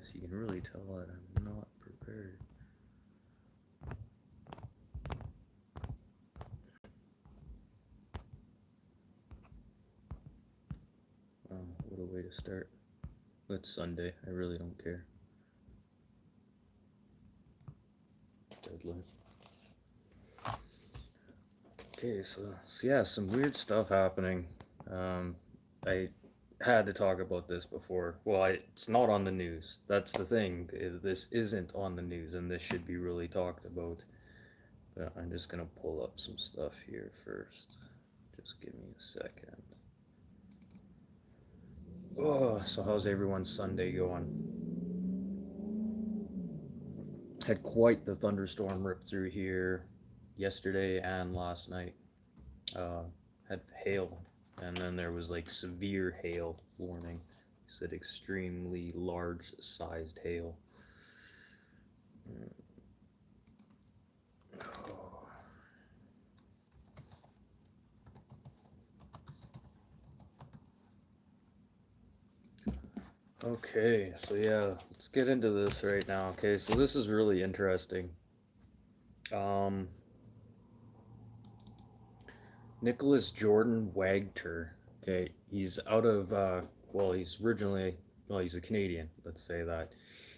guess you can really tell that I'm not prepared. What a way to start. It's Sunday. I really don't care. Deadline. Okay, so yeah, some weird stuff happening. I had to talk about this before. Well, it's not on the news. That's the thing. This isn't on the news, and this should be really talked about. But I'm just gonna pull up some stuff here first. Just give me a second. Oh, so how's everyone's Sunday going? Had quite the thunderstorm rip through here yesterday and last night. Uh, had hail, and then there was like severe hail warning. He said extremely large sized hail. Oh. Okay, so yeah, let's get into this right now. Okay, so this is really interesting. Um, Nicholas Jordan Wagter. Okay, he's out of he's originally he's a Canadian. Let's say that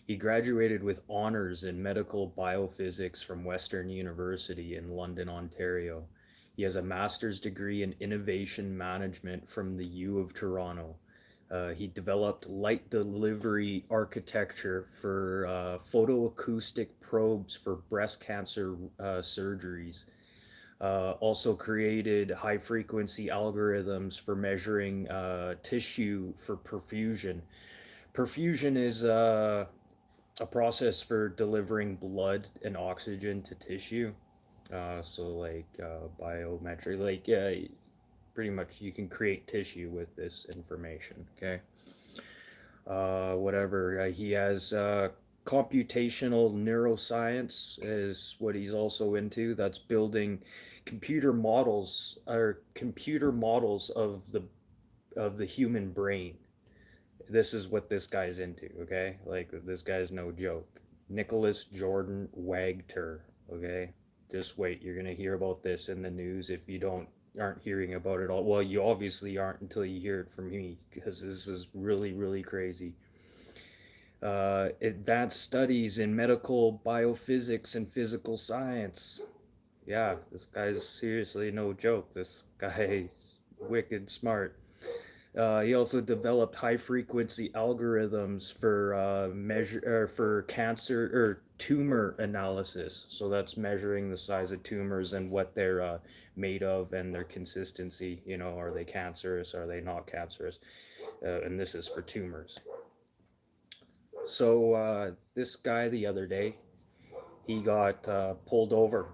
he graduated with honors in medical biophysics from Western University in London, Ontario. He has a master's degree in innovation management from the U of Toronto. He developed light delivery architecture for photoacoustic probes for breast cancer surgeries. Also created high frequency algorithms for measuring tissue for perfusion. Perfusion is a process for delivering blood and oxygen to tissue. Biometric, pretty much you can create tissue with this information. Okay. Whatever. He has computational neuroscience is what he's also into. That's building computer models of the human brain. This is what this guy's into. Okay, like this guy's no joke. Nicholas Jordan Wagter. Okay, just wait. You're gonna hear about this in the news if you aren't hearing about it all. Well, you obviously aren't until you hear it from me because this is really really crazy. Advanced studies in medical biophysics and physical science. Yeah, this guy's seriously no joke. This guy's wicked smart. He also developed high frequency algorithms for for cancer or tumor analysis. So that's measuring the size of tumors and what they're made of and their consistency. You know, are they cancerous? Are they not cancerous? And this is for tumors. So this guy the other day, he got pulled over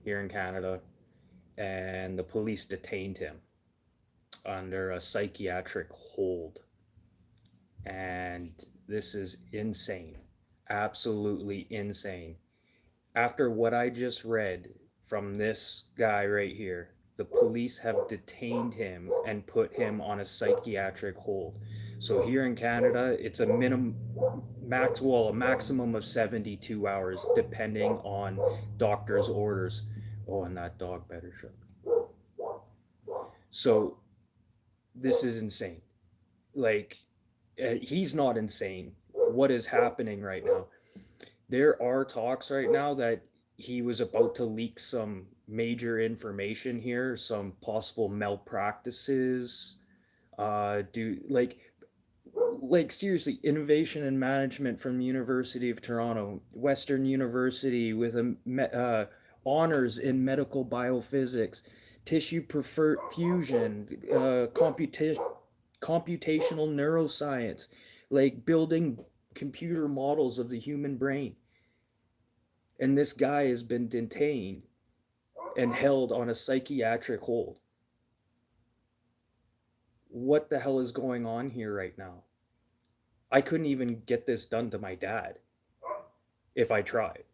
here in Canada, and the police detained him under a psychiatric hold. And this is insane, absolutely insane. After what I just read from this guy right here, the police have detained him and put him on a psychiatric hold. So here in Canada, it's a maximum of 72 hours, depending on doctor's orders. Oh, and that dog better shut. So this is insane. Like, he's not insane. What is happening right now? There are talks right now that he was about to leak some major information here, some possible malpractices. Do like seriously, innovation and management from University of Toronto, Western University with honors in medical biophysics, tissue perfusion, computational neuroscience, like building computer models of the human brain. And this guy has been detained and held on a psychiatric hold. What the hell is going on here right now? I couldn't even get this done to my dad if I tried.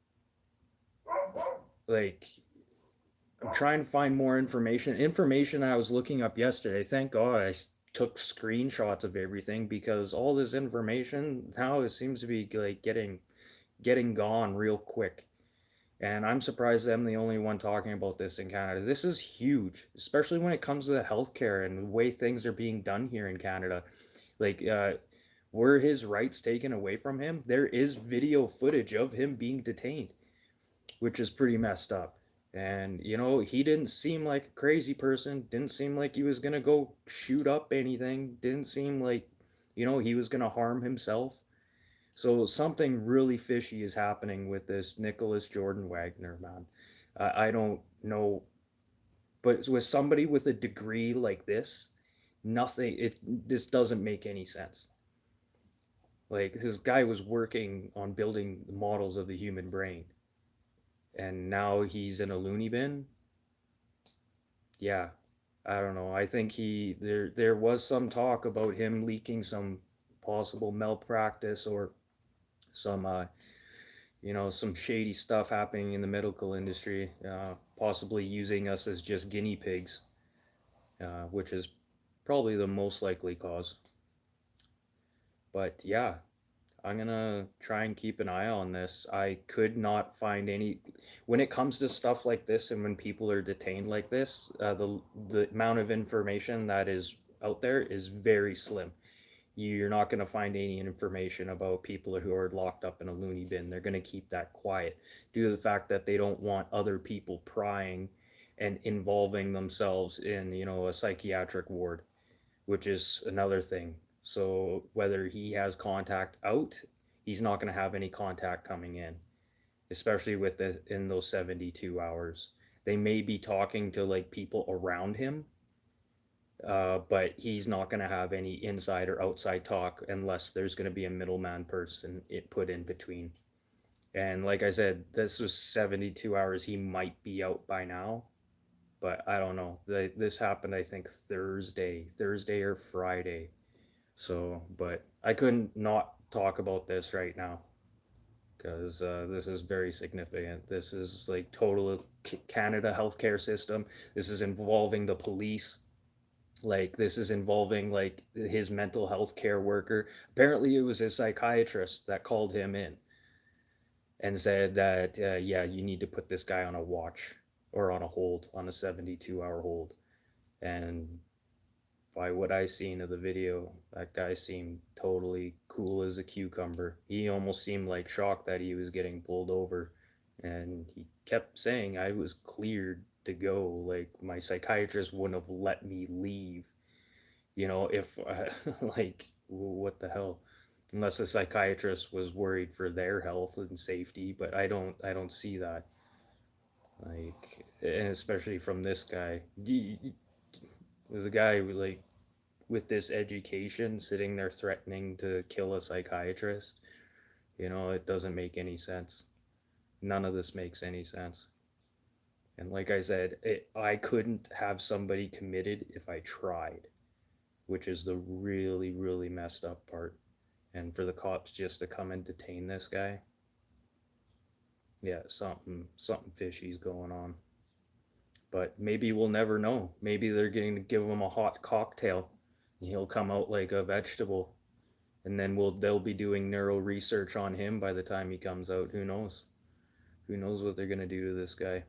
Like, I'm trying to find more information. Information I was looking up yesterday. Thank God took screenshots of everything, because all this information now it seems to be like getting gone real quick. And I'm surprised I'm the only one talking about this in Canada. This is huge, especially when it comes to healthcare and the way things are being done here in Canada. Like, were his rights taken away from him? There is video footage of him being detained, which is pretty messed up. And, he didn't seem like a crazy person, didn't seem like he was going to go shoot up anything, didn't seem like, he was going to harm himself. So something really fishy is happening with this Nicholas Jordan Wagner, man. I don't know, but with somebody with a degree like this, this doesn't make any sense. Like, this guy was working on building models of the human brain, and now he's in a loony bin. Yeah, I don't know. I think there was some talk about him leaking some possible malpractice, or some some shady stuff happening in the medical industry, possibly using us as just guinea pigs, which is probably the most likely cause. But yeah, I'm gonna try and keep an eye on this. I could not find any, when it comes to stuff like this, and when people are detained like this, the amount of information that is out there is very slim. You're not going to find any information about people who are locked up in a loony bin. They're going to keep that quiet due to the fact that they don't want other people prying and involving themselves in, a psychiatric ward, which is another thing. So whether he has contact out, he's not going to have any contact coming in, especially in those 72 hours. They may be talking to like people around him, but he's not going to have any inside or outside talk unless there's going to be a middleman person put in between. And like I said, this was 72 hours. He might be out by now, but I don't know. This happened, I think, Thursday or Friday. So, but I couldn't not talk about this right now, because this is very significant. This is like total Canada healthcare system. This is involving the police. Like, this is involving like his mental health care worker. Apparently it was his psychiatrist that called him in and said that, yeah, you need to put this guy on a watch, or on a hold, on a 72-hour hold. And by what I seen of the video, that guy seemed totally cool as a cucumber. He almost seemed like shocked that he was getting pulled over, and he kept saying, I was cleared to go. Like, my psychiatrist wouldn't have let me leave, if like, what the hell? Unless a psychiatrist was worried for their health and safety, but I don't see that. Like, and especially from this guy. There's a guy like with this education sitting there threatening to kill a psychiatrist. It doesn't make any sense. None of this makes any sense. And like I said, I couldn't have somebody committed if I tried, which is the really, really messed up part. And for the cops just to come and detain this guy, yeah, something fishy's going on. But maybe we'll never know. Maybe they're going to give him a hot cocktail, and he'll come out like a vegetable. And then they'll be doing neuro research on him by the time he comes out. Who knows? Who knows what they're going to do to this guy?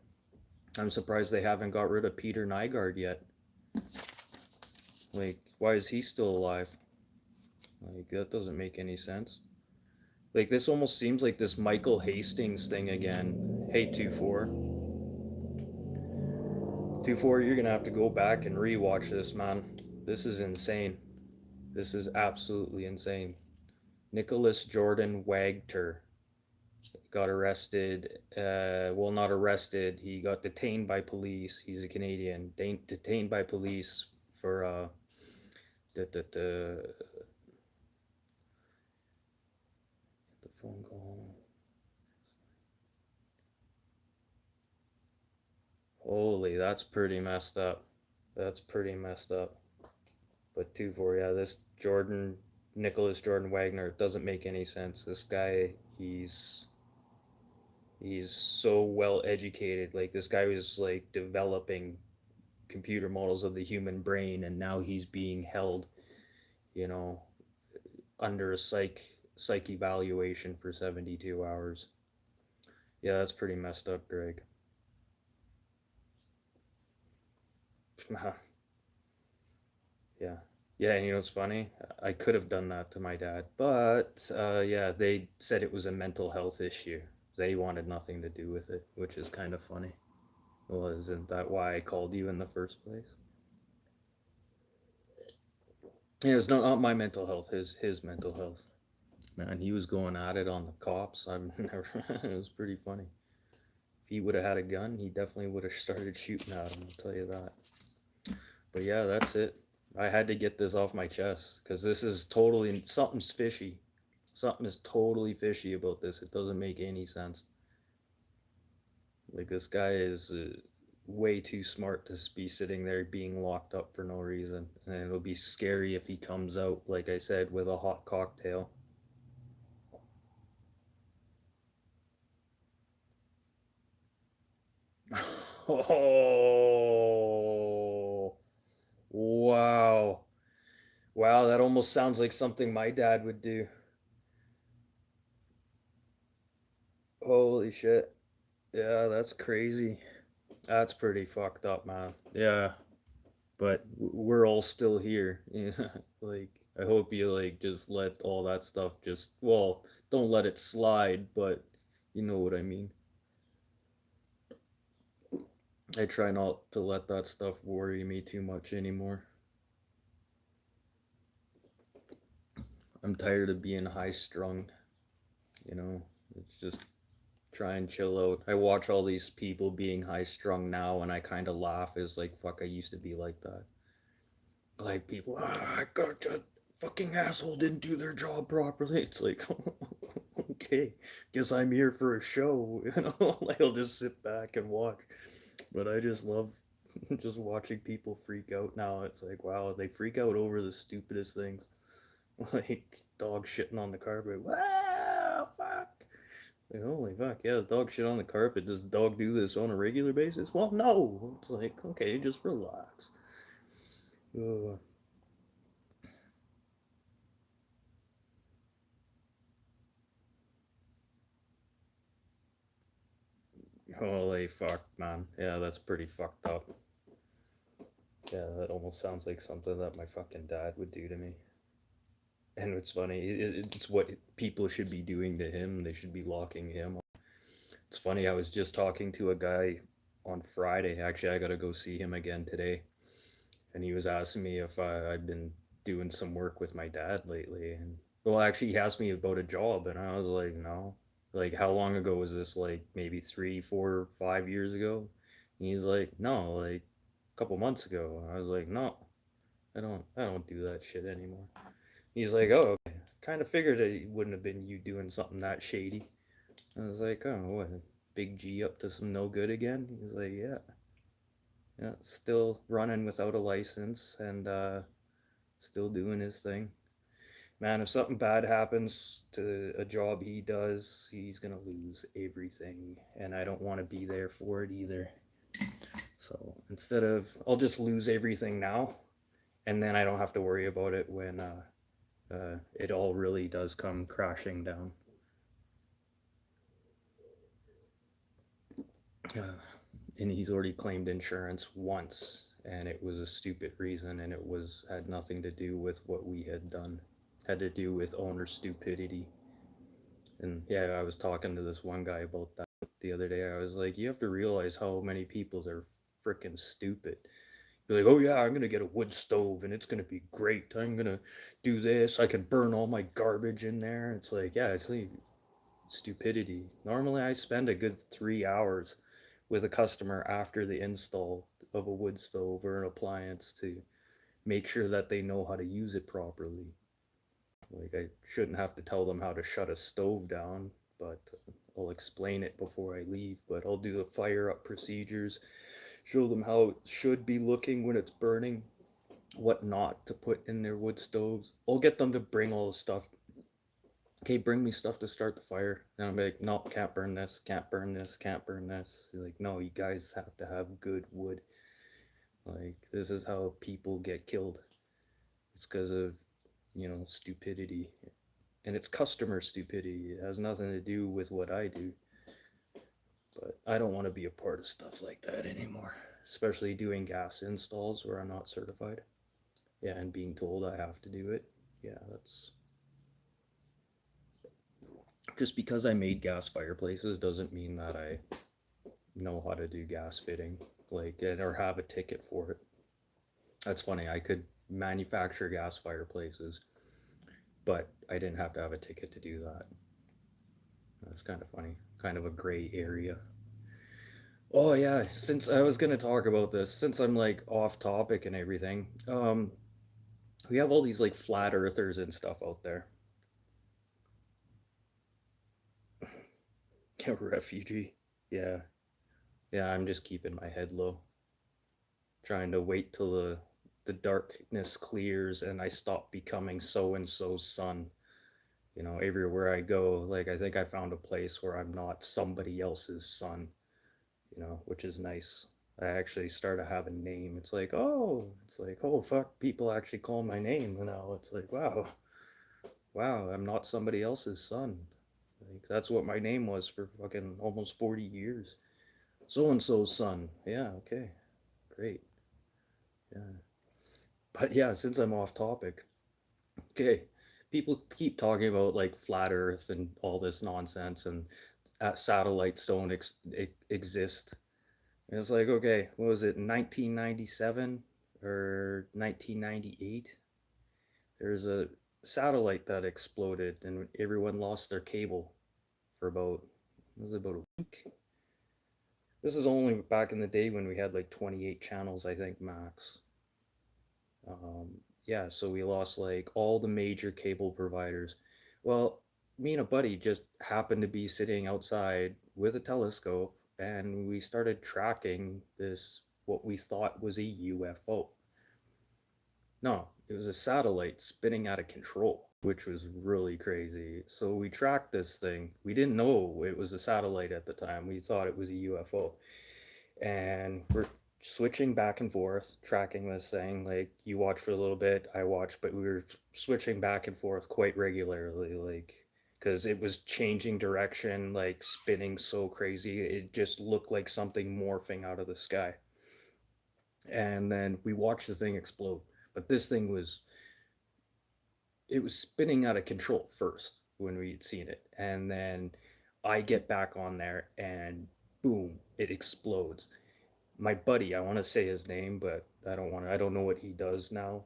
I'm surprised they haven't got rid of Peter Nygard yet. Like, why is he still alive? Like, that doesn't make any sense. Like, this almost seems like this Michael Hastings thing again. Hey, 2-4. 2-4, you're gonna have to go back and rewatch this, man. This is insane. This is absolutely insane. Nicholas Jordan Wagter got arrested. Well, not arrested. He got detained by police. He's a Canadian. Detained by police for the phone call. Holy, that's pretty messed up. That's pretty messed up. But 2-4, yeah, this Nicholas Jordan Wagner, it doesn't make any sense. This guy, he's so well educated. Like, this guy was like developing computer models of the human brain, and now he's being held you know, under a psych evaluation for 72 hours. Yeah, that's pretty messed up, Greg. Yeah. Yeah, and you know what's funny? I could have done that to my dad, but yeah, they said it was a mental health issue. They wanted nothing to do with it, which is kind of funny. Well, isn't that why I called you in the first place? Yeah, it's not my mental health, his mental health. Man, he was going at it on the cops. I'm never. It was pretty funny. If he would have had a gun, he definitely would have started shooting at him. I'll tell you that. But yeah, that's it. I had to get this off my chest because this is totally something's fishy. Something is totally fishy about this. It doesn't make any sense. Like this guy is way too smart to be sitting there being locked up for no reason, and it'll be scary if he comes out, like I said, with a hot cocktail. Oh, wow. Wow, that almost sounds like something my dad would do. Holy shit. Yeah, that's crazy. That's pretty fucked up, man. Yeah, but we're all still here. Yeah, like I hope you like just let all that stuff just well, don't let it slide, but you know what I mean. I try not to let that stuff worry me too much anymore. I'm tired of being high strung, you know. It's just try and chill out. I watch all these people being high strung now and I kind of laugh. It's like fuck, I used to be like that. Like people, I got that fucking asshole didn't do their job properly. It's like, okay, guess I'm here for a show. You know, like I'll just sit back and watch. But I just love just watching people freak out now. It's like, wow, they freak out over the stupidest things, like dog shitting on the carpet. Wow, fuck. Like, holy fuck, yeah, the dog shit on the carpet. Does the dog do this on a regular basis? Well, no. It's like, okay, just relax. Uh, Holy fuck, man. Yeah, that's pretty fucked up. Yeah, that almost sounds like something that my fucking dad would do to me. And it's funny, it's what people should be doing to him. They should be locking him. It's funny, I was just talking to a guy on Friday. Actually, I gotta go see him again today. And he was asking me if I'd been doing some work with my dad lately. And well, actually, he asked me about a job, and I was like, no. Like, how long ago was this? Like, maybe 3, 4, 5 years ago? And he's like, no, like a couple months ago. And I was like, no, I don't do that shit anymore. He's like, oh, okay. Kind of figured it wouldn't have been you doing something that shady. I was like, oh, what? Big G up to some no good again? He's like, yeah, yeah, still running without a license and still doing his thing. Man, if something bad happens to a job he does, he's gonna lose everything, and I don't want to be there for it either. So instead of, I'll just lose everything now, and then I don't have to worry about it when it all really does come crashing down. Uh, and he's already claimed insurance once, and it was a stupid reason, and it was had nothing to do with what we had done. Had to do with owner stupidity. And yeah, I was talking to this one guy about that the other day. I was like, you have to realize how many people are freaking stupid. Be like, oh yeah, I'm gonna get a wood stove and it's gonna be great. I'm gonna do this. I can burn all my garbage in there. It's like, yeah, it's like stupidity. Normally, I spend a good 3 hours with a customer after the install of a wood stove or an appliance to make sure that they know how to use it properly. Like, I shouldn't have to tell them how to shut a stove down, but I'll explain it before I leave. But I'll do the fire up procedures, show them how it should be looking when it's burning, what not to put in their wood stoves. I'll get them to bring all the stuff. Okay, bring me stuff to start the fire. And I'm like, no, can't burn this, can't burn this, can't burn this. You're like, no, you guys have to have good wood. Like, this is how people get killed. It's because of stupidity. And it's customer stupidity. It has nothing to do with what I do. But I don't want to be a part of stuff like that anymore, especially doing gas installs where I'm not certified. Yeah, and being told I have to do it. Yeah, that's just because I made gas fireplaces doesn't mean that I know how to do gas fitting, like, or have a ticket for it. That's funny. I could manufacture gas fireplaces, but I didn't have to have a ticket to do that. That's kind of funny. Kind of a gray area. Oh yeah, since I was gonna talk about this, since I'm like off topic and everything, we have all these like flat earthers and stuff out there. Yeah, refugee. Yeah, yeah. I'm just keeping my head low, trying to wait till the darkness clears and I stop becoming so and so's son. Everywhere I go, like I think I found a place where I'm not somebody else's son, which is nice. I actually start to have a name. It's like, oh fuck, people actually call my name now. It's like, wow, wow, I'm not somebody else's son. Like that's what my name was for fucking almost 40 years. So and so's son. Yeah, okay, great. Yeah. But yeah, since I'm off topic, okay, people keep talking about like flat Earth and all this nonsense, and satellites don't exist. And it's like, okay, what was it, 1997 or 1998? There's a satellite that exploded, and everyone lost their cable for about a week. This is only back in the day when we had like 28 channels, I think, max. Yeah, so we lost like all the major cable providers. Well, me and a buddy just happened to be sitting outside with a telescope and we started tracking this, what we thought was a UFO. No, it was a satellite spinning out of control, which was really crazy. So we tracked this thing. We didn't know it was a satellite at the time. We thought it was a UFO. And we're switching back and forth, tracking this thing. Like you watch for a little bit, I watch, but we were switching back and forth quite regularly, like because it was changing direction, like spinning so crazy. It just looked like something morphing out of the sky. And then we watched the thing explode. But this thing was it was spinning out of control first when we'd seen it. And then I get back on there and boom, it explodes. My buddy, I want to say his name, but I don't know what he does now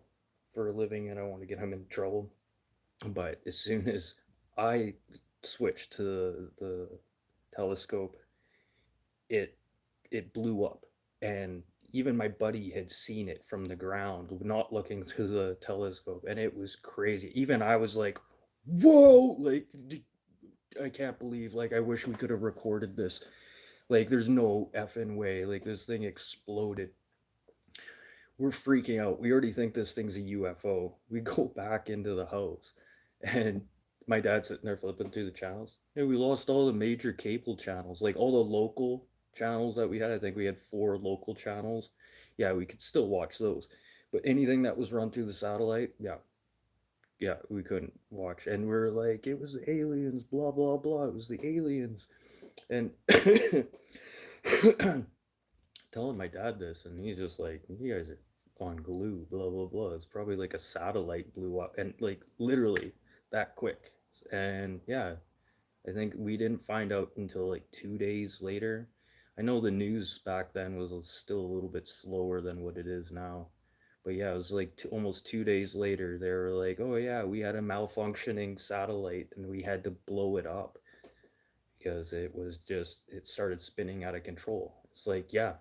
for a living and I don't want to get him in trouble. But as soon as I switched to the telescope, it it blew up, and even my buddy had seen it from the ground, not looking through the telescope, and it was crazy. Even I was like, "Whoa!" Like I can't believe. Like I wish we could have recorded this. Like there's no effing way. Like this thing exploded. We're freaking out. We already think this thing's a UFO. We go back into the house, and my dad's sitting there flipping through the channels. And we lost all the major cable channels, like all the local channels that we had. I think we had 4 local channels. Yeah, we could still watch those. But anything that was run through the satellite, yeah, yeah, we couldn't watch. And we're like, it was aliens, blah, blah, blah. It was the aliens. And telling my dad this, and he's just like, "You guys are on glue, blah blah blah." It's probably like a satellite blew up, and like literally that quick. And yeah, I think we didn't find out until like 2 days later. I know the news back then was still a little bit slower than what it is now. But yeah, it was like almost 2 days later. They were like, "Oh yeah, we had a malfunctioning satellite and we had to blow it up because it started spinning out of control." It's like, yeah,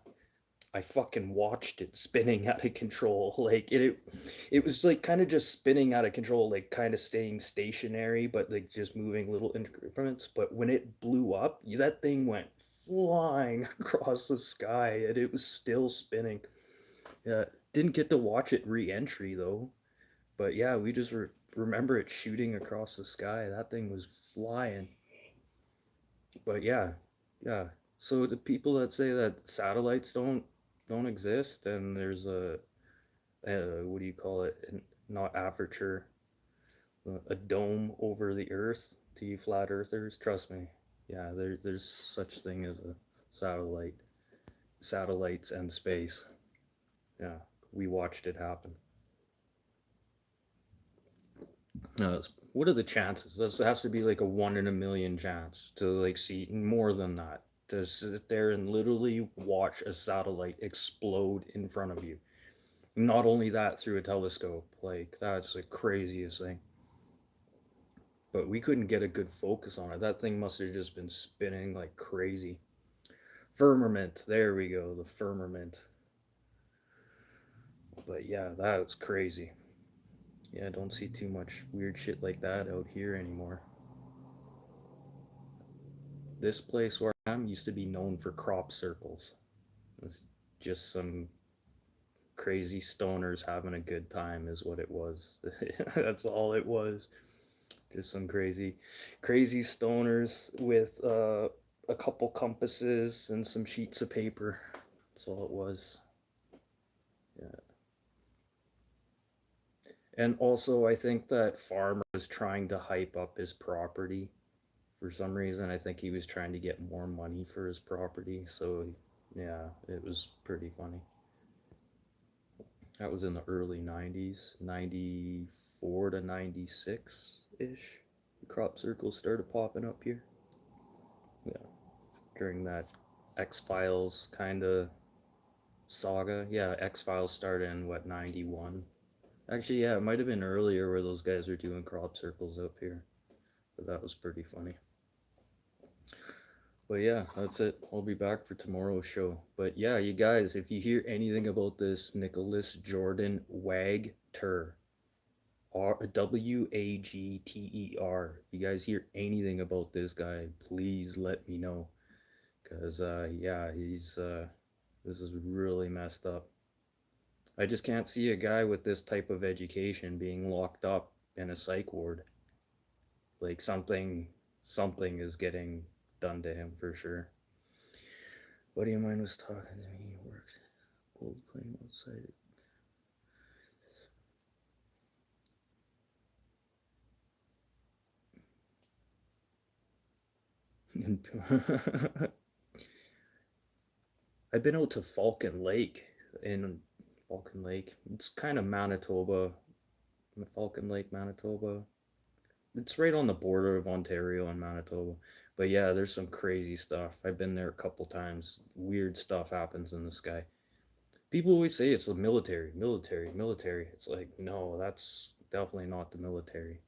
I fucking watched it spinning out of control. Like it was like kind of just spinning out of control, like kind of staying stationary, but like just moving little increments. But when it blew up, that thing went flying across the sky, and it was still spinning. Yeah, didn't get to watch it re-entry though. But yeah, we just remember it shooting across the sky. That thing was flying. But yeah, yeah. So the people that say that satellites don't exist, and there's a what do you call it? Not aperture. a dome over the Earth to you flat earthers. Trust me. Yeah, there's such thing as a satellite, satellites and space. Yeah, we watched it happen. What are the chances? This has to be like a 1 in a million chance to like see more than that. To sit there and literally watch a satellite explode in front of you. Not only that, through a telescope. Like, that's the craziest thing. But we couldn't get a good focus on it. That thing must have just been spinning like crazy. Firmament. There we go. The firmament. But yeah, that was crazy. Yeah, I don't see too much weird shit like that out here anymore. This place where I am used to be known for crop circles. It's just some crazy stoners having a good time, is what it was. That's all it was. Just some crazy stoners with a couple compasses and some sheets of paper. That's all it was. Yeah. And also, I think that farmer was trying to hype up his property for some reason. I think he was trying to get more money for his property. So, yeah, it was pretty funny. That was in the early 90s, 94 to 96 ish. The crop circles started popping up here. Yeah, during that X Files kind of saga. Yeah, X Files started in what, 91? Actually, yeah, it might have been earlier where those guys were doing crop circles up here. But that was pretty funny. But yeah, that's it. I'll be back for tomorrow's show. But yeah, you guys, if you hear anything about this Nicholas Jordan Wagter, Wagter, if you guys hear anything about this guy, please let me know. Because, yeah, this is really messed up. I just can't see a guy with this type of education being locked up in a psych ward. Like, something is getting done to him for sure. A buddy of mine was talking to me. He works gold claim outside. I've been out to Falcon Lake. In Falcon Lake, it's kind of Manitoba, Falcon Lake, Manitoba. It's right on the border of Ontario and Manitoba. But yeah, there's some crazy stuff. I've been there a couple times. Weird stuff happens in the sky. People always say it's the military, military, military. It's like, no, that's definitely not the military.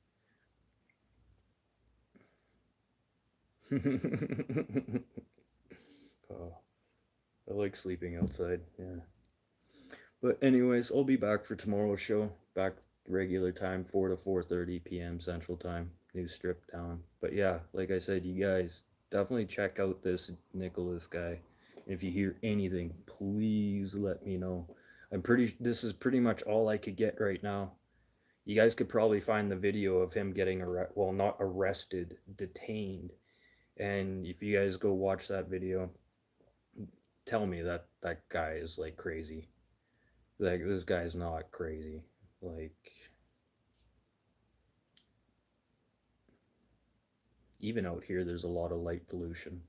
Oh, I like sleeping outside. Yeah. But anyways, I'll be back for tomorrow's show. Back regular time, 4 to 4:30 p.m. Central Time. New strip down. But yeah, like I said, you guys definitely check out this Nicholas guy. And if you hear anything, please let me know. This is pretty much all I could get right now. You guys could probably find the video of him getting well, not arrested, detained. And if you guys go watch that video, tell me that that guy is like crazy. Like, this guy's not crazy. Like, even out here, there's a lot of light pollution.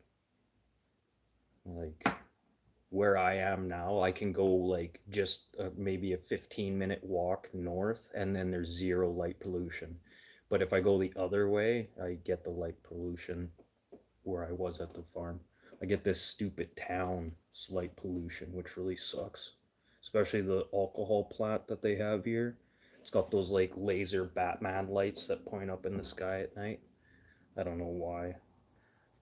Like, where I am now, I can go like just maybe a 15-minute walk north, and then there's zero light pollution. But if I go the other way, I get the light pollution where I was at the farm. I get this stupid town light pollution, which really sucks. Especially the alcohol plant that they have here. It's got those like laser Batman lights that point up in the sky at night. I don't know why.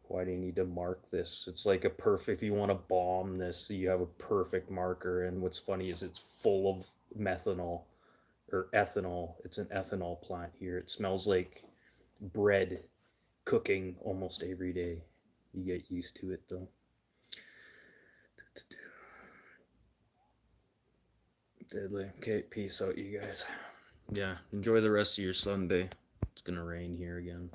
Why do you need to mark this? It's like a perfect, if you want to bomb this, you have a perfect marker. And what's funny is it's full of methanol or ethanol. It's an ethanol plant here. It smells like bread cooking almost every day. You get used to it though. Deadly. Okay, peace out, you guys. Yeah, enjoy the rest of your Sunday. It's gonna rain here again.